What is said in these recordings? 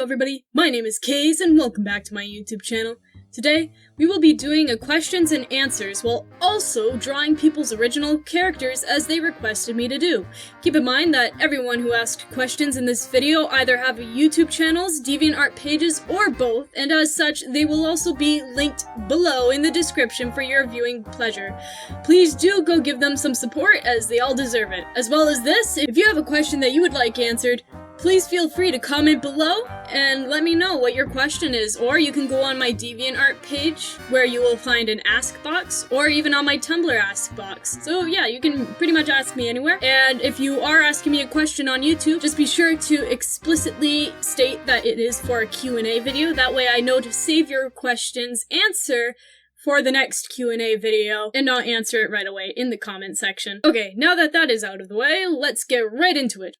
Hello everybody, my name is Kayz and welcome back to my YouTube channel. Today, we will be doing a questions and answers while also drawing people's original characters as they requested me to do. Keep in mind that everyone who asked questions in this video either have YouTube channels, DeviantArt pages, or both, and as such, they will also be linked below in the description for your viewing pleasure. Please do go give them some support as they all deserve it. As well as this, if you have a question that you would like answered, please feel free to comment below and let me know what your question is, or you can go on my DeviantArt page where you will find an ask box, or even on my Tumblr ask box. So yeah, you can pretty much ask me anywhere. And if you are asking me a question on YouTube, just be sure to explicitly state that it is for a Q&A video. That way I know to save your question's answer for the next Q&A video and not answer it right away in the comment section. Okay, now that that is out of the way, let's get right into it.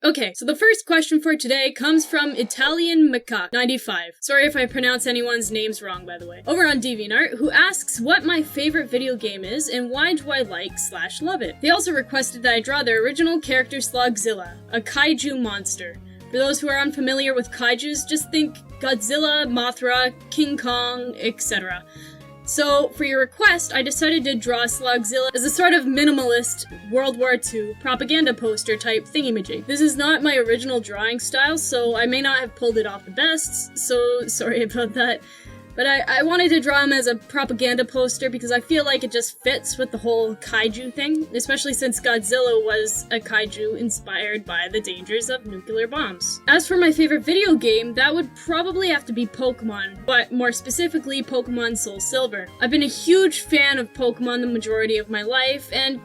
Okay, so the first question for today comes from Italian Macaque 95. Sorry if I pronounce anyone's names wrong, by the way. Over on DeviantArt, who asks what my favorite video game is and why do I like/love it. They also requested that I draw their original character Slugzilla, a kaiju monster. For those who are unfamiliar with kaijus, just think Godzilla, Mothra, King Kong, etc. So, for your request, I decided to draw Slugzilla as a sort of minimalist World War II propaganda poster type thingamajig. This is not my original drawing style, so I may not have pulled it off the best, so sorry about that. But I wanted to draw him as a propaganda poster because I feel like it just fits with the whole kaiju thing, especially since Godzilla was a kaiju inspired by the dangers of nuclear bombs. As for my favorite video game, that would probably have to be Pokemon, but more specifically Pokemon Soul Silver. I've been a huge fan of Pokemon the majority of my life, and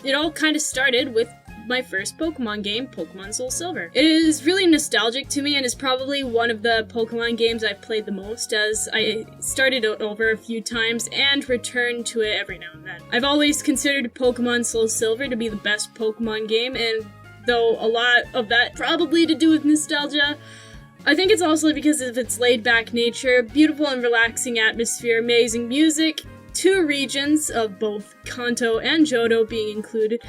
it all kind of started with my first Pokemon game, Pokemon Soul Silver. It is really nostalgic to me and is probably one of the Pokemon games I've played the most, as I started it over a few times and returned to it every now and then. I've always considered Pokemon Soul Silver to be the best Pokemon game, and though a lot of that probably to do with nostalgia, I think it's also because of its laid-back nature, beautiful and relaxing atmosphere, amazing music, 2 regions of both Kanto and Johto being included,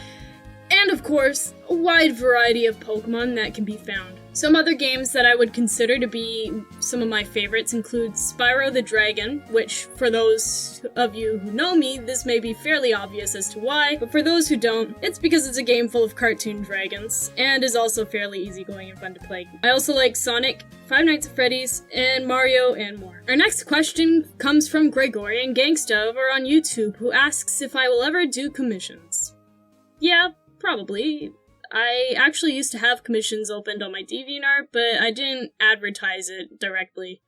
and of course, a wide variety of Pokemon that can be found. Some other games that I would consider to be some of my favorites include Spyro the Dragon, which, for those of you who know me, this may be fairly obvious as to why, but for those who don't, it's because it's a game full of cartoon dragons, and is also fairly easygoing and fun to play. I also like Sonic, Five Nights at Freddy's, and Mario, and more. Our next question comes from Gregorian Gangsta over on YouTube, who asks if I will ever do commissions. Yeah, probably. I actually used to have commissions opened on my DeviantArt, but I didn't advertise it directly.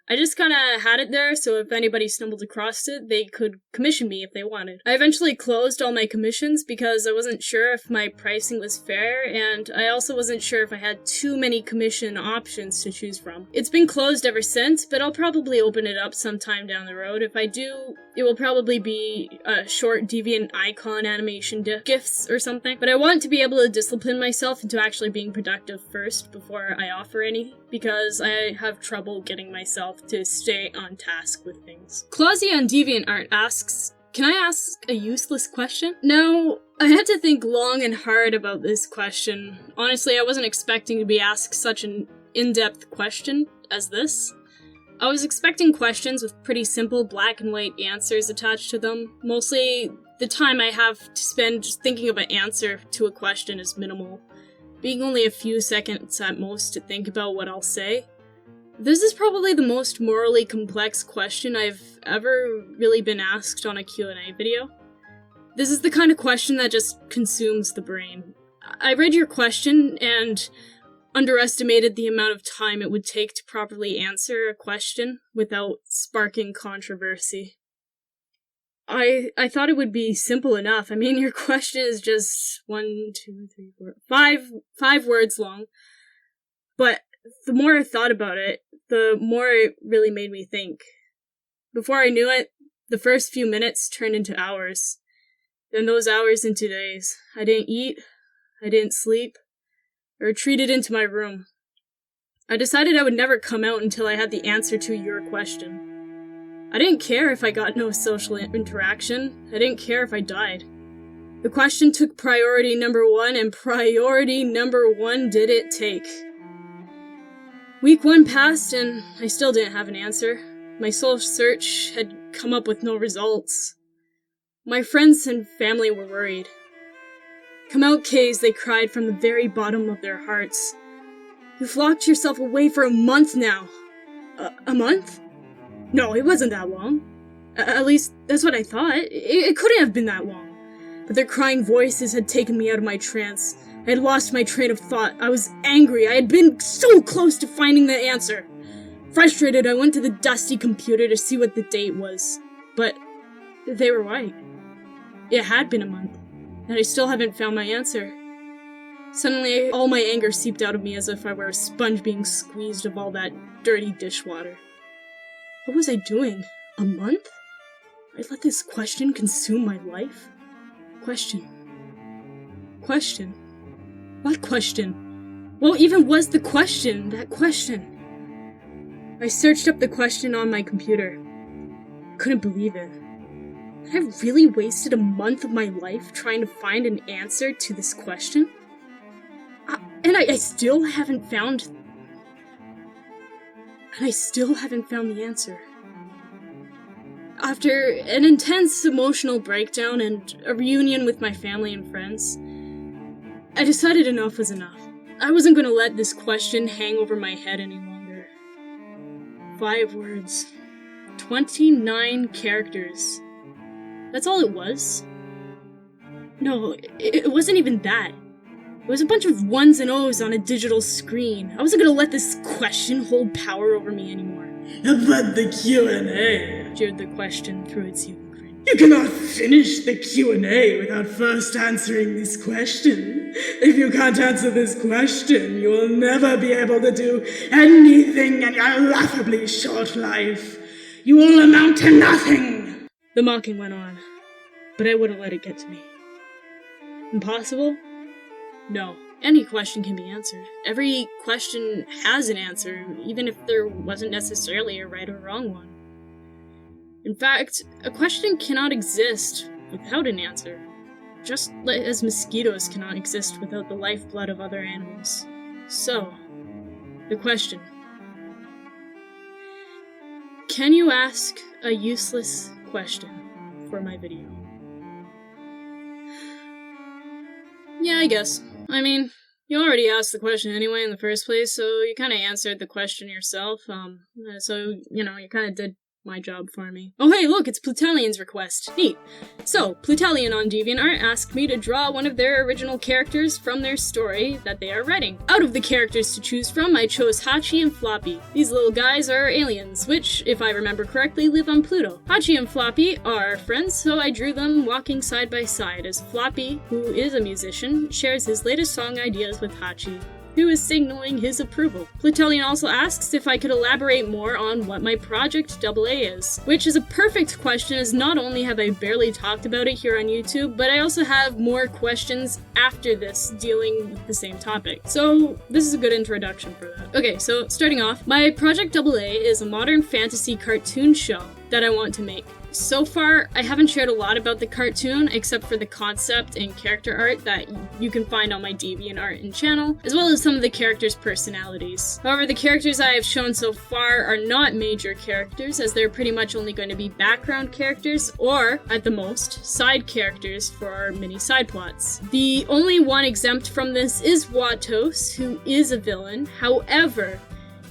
I just kinda had it there, so if anybody stumbled across it, they could commission me if they wanted. I eventually closed all my commissions because I wasn't sure if my pricing was fair, and I also wasn't sure if I had too many commission options to choose from. It's been closed ever since, but I'll probably open it up sometime down the road. If I do, it will probably be a short deviant icon animation GIFs or something. But I want to be able to discipline myself into actually being productive first before I offer any, because I have trouble getting myself to stay on task with things. Clausy on DeviantArt asks, can I ask a useless question? Now, I had to think long and hard about this question. Honestly, I wasn't expecting to be asked such an in-depth question as this. I was expecting questions with pretty simple black and white answers attached to them. Mostly, the time I have to spend just thinking of an answer to a question is minimal, being only a few seconds at most to think about what I'll say. This is probably the most morally complex question I've ever really been asked on a Q&A video. This is the kind of question that just consumes the brain. I read your question and underestimated the amount of time it would take to properly answer a question without sparking controversy. I thought it would be simple enough. I mean, your question is just 5 words long, but the more I thought about it, the more it really made me think. Before I knew it, the first few minutes turned into hours, then those hours into days. I didn't eat, I didn't sleep, I retreated into my room. I decided I would never come out until I had the answer to your question. I didn't care if I got no social interaction, I didn't care if I died. The question took priority number 1, and priority number 1 did it take. Week 1 passed, and I still didn't have an answer. My soul search had come up with no results. My friends and family were worried. "Come out, Kayz," they cried from the very bottom of their hearts. "You've locked yourself away for a month now." A month? No, it wasn't that long. At least, that's what I thought. It couldn't have been that long. But their crying voices had taken me out of my trance. I had lost my train of thought. I was angry. I had been so close to finding the answer. Frustrated, I went to the dusty computer to see what the date was. But they were right. It had been a month, and I still haven't found my answer. Suddenly, all my anger seeped out of me as if I were a sponge being squeezed of all that dirty dishwater. What was I doing? A month? I let this question consume my life? Question. What question? What even was the question? That question? I searched up the question on my computer. Couldn't believe it. Had I really wasted a month of my life trying to find an answer to this question? And I still haven't found the answer. After an intense emotional breakdown and a reunion with my family and friends, I decided enough was enough. I wasn't going to let this question hang over my head any longer. 5 words. 29 characters. That's all it was? No, it wasn't even that. It was a bunch of ones and O's on a digital screen. I wasn't going to let this question hold power over me anymore. But the Q&A, jeered the question through its evil grin. You cannot finish the Q&A without first answering this question. If you can't answer this question, you will never be able to do anything in your laughably short life. You will amount to nothing. The mocking went on, but I wouldn't let it get to me. Impossible? No. Any question can be answered. Every question has an answer, even if there wasn't necessarily a right or wrong one. In fact, a question cannot exist without an answer, just as mosquitoes cannot exist without the lifeblood of other animals. So, the question. Can you ask a useless question for my video? Yeah, I guess. I mean, you already asked the question anyway in the first place, so you kinda answered the question yourself, so, you kinda did my job for me. Oh hey, look, it's Plutalion's request. Neat. So, Plutalion on DeviantArt asked me to draw one of their original characters from their story that they are writing. Out of the characters to choose from, I chose Hachi and Floppy. These little guys are aliens, which, if I remember correctly, live on Pluto. Hachi and Floppy are friends, so I drew them walking side by side as Floppy, who is a musician, shares his latest song ideas with Hachi, who is signaling his approval. Plutalion also asks if I could elaborate more on what my Project AA is, which is a perfect question as not only have I barely talked about it here on YouTube, but I also have more questions after this dealing with the same topic. So this is a good introduction for that. Okay, so starting off, my Project AA is a modern fantasy cartoon show that I want to make. So far, I haven't shared a lot about the cartoon, except for the concept and character art that you can find on my DeviantArt and channel, as well as some of the characters' personalities. However, the characters I have shown so far are not major characters, as they're pretty much only going to be background characters, or, at the most, side characters for our mini side plots. The only one exempt from this is Watos, who is a villain. However,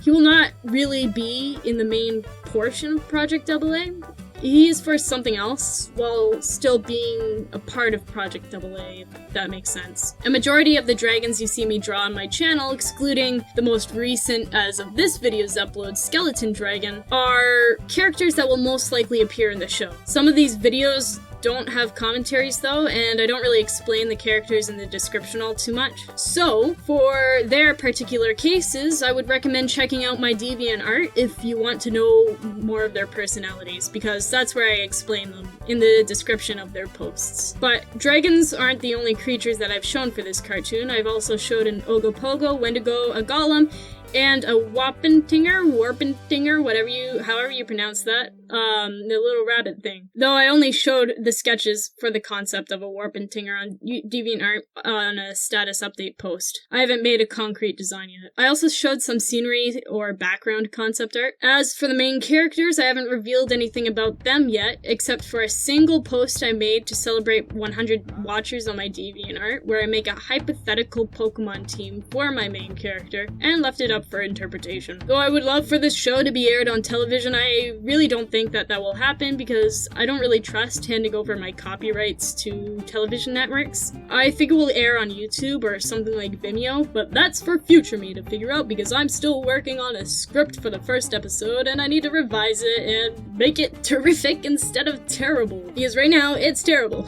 he will not really be in the main portion of Project AA. He is for something else, while still being a part of Project AA, if that makes sense. A majority of the dragons you see me draw on my channel, excluding the most recent as of this video's upload, Skeleton Dragon, are characters that will most likely appear in the show. Some of these videos don't have commentaries though, and I don't really explain the characters in the description all too much. So, for their particular cases, I would recommend checking out my DeviantArt if you want to know more of their personalities, because that's where I explain them, in the description of their posts. But dragons aren't the only creatures that I've shown for this cartoon. I've also showed an Ogopogo, Wendigo, a Golem, and a Warpentinger, however you pronounce that, the little rabbit thing. Though I only showed the the sketches for the concept of a warp and tinger on DeviantArt on a status update post. I haven't made a concrete design yet. I also showed some scenery or background concept art. As for the main characters, I haven't revealed anything about them yet, except for a single post I made to celebrate 100 watchers on my DeviantArt, where I make a hypothetical Pokemon team for my main character, and left it up for interpretation. Though I would love for this show to be aired on television, I really don't think that will happen because I don't really trust handing over my copyrights to television networks. I think it will air on YouTube or something like Vimeo, but that's for future me to figure out because I'm still working on a script for the first episode and I need to revise it and make it terrific instead of terrible. Because right now, it's terrible.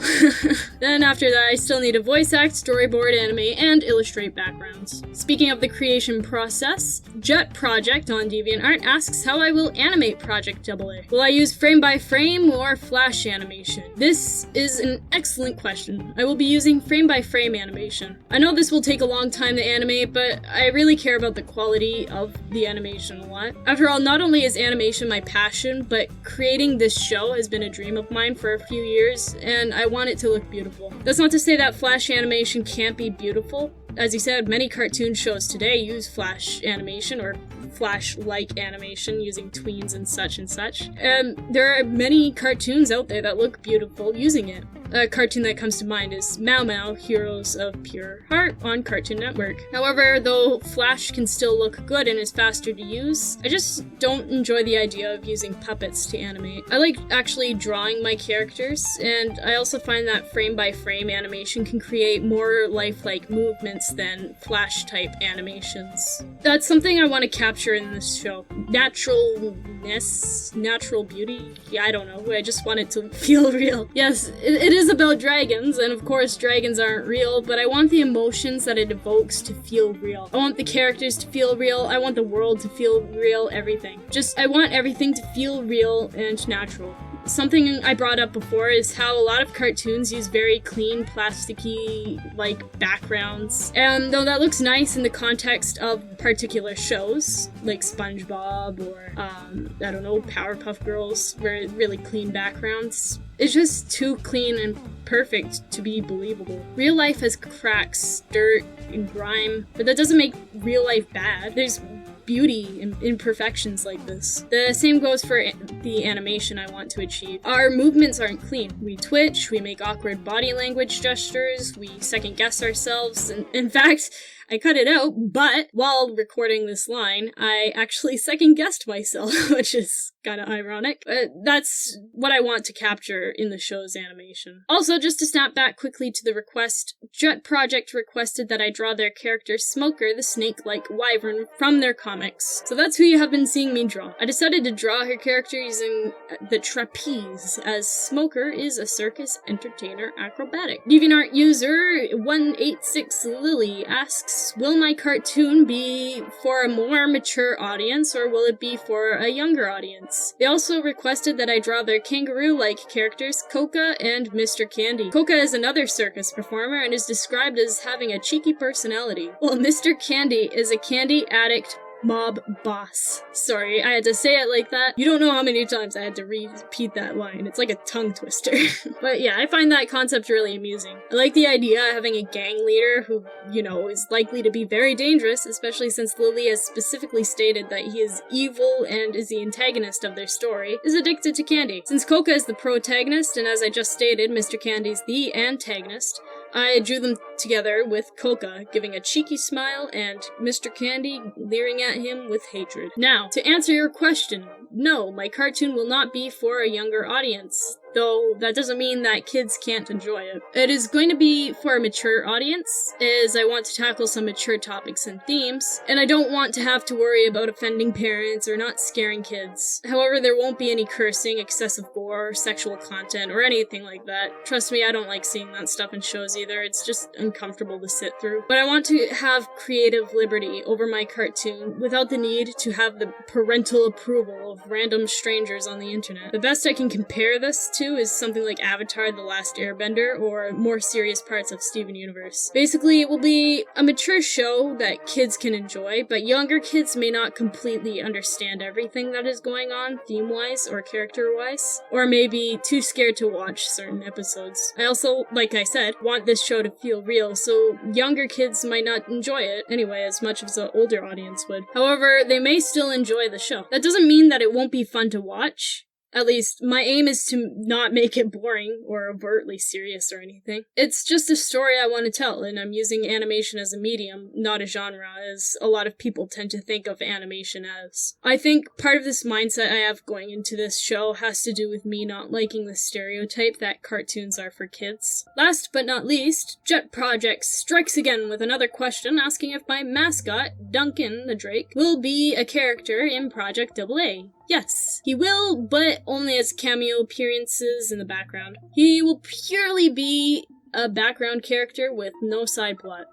Then after that, I still need to voice act, storyboard, animate, and illustrate backgrounds. Speaking of the creation process, Jet Project on DeviantArt asks how I will animate Project AA. Will I use frame by frame or flash animation? This is an excellent question. I will be using frame by frame animation. I know this will take a long time to animate, but I really care about the quality of the animation a lot. After all, not only is animation my passion, but creating this show has been a dream of mine for a few years, and I want it to look beautiful. That's not to say that flash animation can't be beautiful. As you said, many cartoon shows today use flash animation or flash-like animation using tweens and such and such. And there are many cartoons out there that look beautiful using it. A cartoon that comes to mind is Mao Mao, Heroes of Pure Heart on Cartoon Network. However, though Flash can still look good and is faster to use, I just don't enjoy the idea of using puppets to animate. I like actually drawing my characters, and I also find that frame-by-frame animation can create more lifelike movements than Flash-type animations. That's something I want to capture in this show. Naturalness? Natural beauty? Yeah, I don't know. I just want it to feel real. Yes, it is about dragons, and of course dragons aren't real, but I want the emotions that it evokes to feel real. I want the characters to feel real, I want the world to feel real, everything. I want everything to feel real and natural. Something I brought up before is how a lot of cartoons use very clean, plasticky-like backgrounds. And though that looks nice in the context of particular shows, like SpongeBob or, I don't know, Powerpuff Girls, where really clean backgrounds, it's just too clean and perfect to be believable. Real life has cracks, dirt, and grime, but that doesn't make real life bad. There's beauty in imperfections like this. The same goes for the animation I want to achieve. Our movements aren't clean. We twitch, we make awkward body language gestures, we second guess ourselves, and in fact, I cut it out, but while recording this line, I actually second-guessed myself, which is kind of ironic. But that's what I want to capture in the show's animation. Also, just to snap back quickly to the request, Jet Project requested that I draw their character Smoker, the snake-like wyvern, from their comics. So that's who you have been seeing me draw. I decided to draw her character using the trapeze, as Smoker is a circus entertainer acrobatic. DeviantArt user 186Lily asks, will my cartoon be for a more mature audience, or will it be for a younger audience? They also requested that I draw their kangaroo-like characters, Coca and Mr. Candy. Coca is another circus performer and is described as having a cheeky personality, while Mr. Candy is a candy addict mob boss. Sorry, I had to say it like that. You don't know how many times I had to repeat that line. It's like a tongue twister. But yeah, I find that concept really amusing. I like the idea of having a gang leader who, you know, is likely to be very dangerous, especially since Lily has specifically stated that he is evil and is the antagonist of their story, is addicted to candy. Since Coca is the protagonist, and as I just stated, Mr. Candy's the antagonist, I drew them together with Coca giving a cheeky smile and Mr. Candy leering at him with hatred. Now, to answer your question, no, my cartoon will not be for a younger audience, though that doesn't mean that kids can't enjoy it. It is going to be for a mature audience, as I want to tackle some mature topics and themes, and I don't want to have to worry about offending parents or not scaring kids. However, there won't be any cursing, excessive gore, sexual content, or anything like that. Trust me, I don't like seeing that stuff in shows either. It's just uncomfortable to sit through. But I want to have creative liberty over my cartoon without the need to have the parental approval of random strangers on the internet. The best I can compare this to to is something like Avatar: The Last Airbender or more serious parts of Steven Universe. Basically, it will be a mature show that kids can enjoy, but younger kids may not completely understand everything that is going on theme-wise or character-wise, or may be too scared to watch certain episodes. I also, like I said, want this show to feel real, so younger kids might not enjoy it anyway as much as the older audience would. However, they may still enjoy the show. That doesn't mean that it won't be fun to watch. At least, my aim is to not make it boring or overtly serious or anything. It's just a story I want to tell, and I'm using animation as a medium, not a genre, as a lot of people tend to think of animation as. I think part of this mindset I have going into this show has to do with me not liking the stereotype that cartoons are for kids. Last but not least, Jet Project strikes again with another question asking if my mascot, Duncan the Drake, will be a character in Project AA. Yes, he will, but only as cameo appearances in the background. He will purely be a background character with no side plot.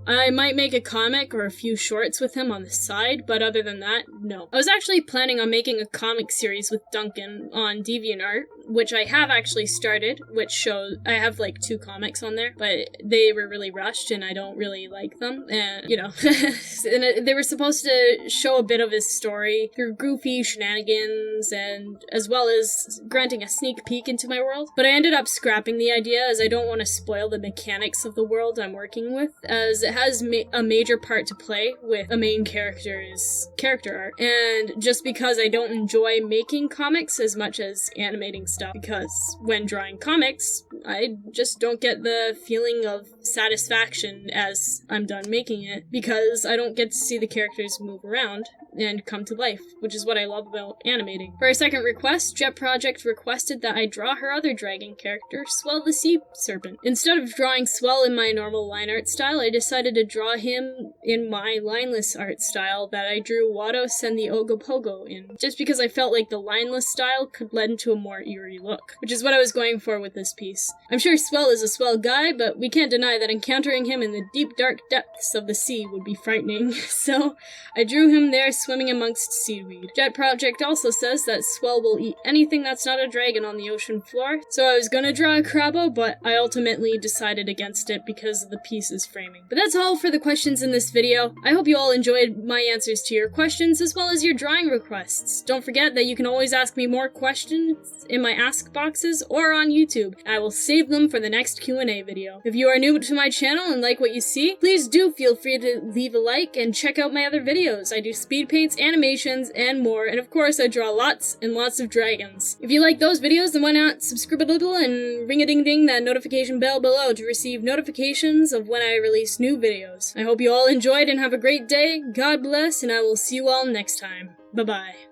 I might make a comic or a few shorts with him on the side, but other than that, no. I was actually planning on making a comic series with Duncan on DeviantArt, which I have actually started, which shows I have like 2 comics on there, but they were really rushed and I don't really like them, and and they were supposed to show a bit of his story through goofy shenanigans and as well as granting a sneak peek into my world, but I ended up scrapping the idea as I don't want to spoil the mechanics of the world I'm working with, as it has a major part to play with a main character's character art, and just because I don't enjoy making comics as much as animating stuff, because when drawing comics, I just don't get the feeling of satisfaction as I'm done making it, because I don't get to see the characters move around and come to life, which is what I love about animating. For our second request, Jet Project requested that I draw her other dragon character, Swell the Sea Serpent. Instead of drawing Swell in my normal line art style, I decided to draw him in my lineless art style that I drew Wados and the Ogopogo in, just because I felt like the lineless style could lend to a more eerie look, which is what I was going for with this piece. I'm sure Swell is a swell guy, but we can't deny that encountering him in the deep dark depths of the sea would be frightening, so I drew him there swimming amongst seaweed. Jet Project also says that Swell will eat anything that's not a dragon on the ocean floor, so I was gonna draw a Crabbo, but I ultimately decided against it because of the piece's framing. But that's all for the questions in this video. I hope you all enjoyed my answers to your questions as well as your drawing requests. Don't forget that you can always ask me more questions in my ask boxes or on YouTube. I will save them for the next Q&A video. If you are new to my channel and like what you see, please do feel free to leave a like and check out my other videos. I do speed paints, animations, and more, and of course I draw lots and lots of dragons. If you like those videos, then why not subscribe a little and ring-a-ding-ding that notification bell below to receive notifications of when I release new videos. I hope you all enjoyed and have a great day, God bless, and I will see you all next time. Bye-bye.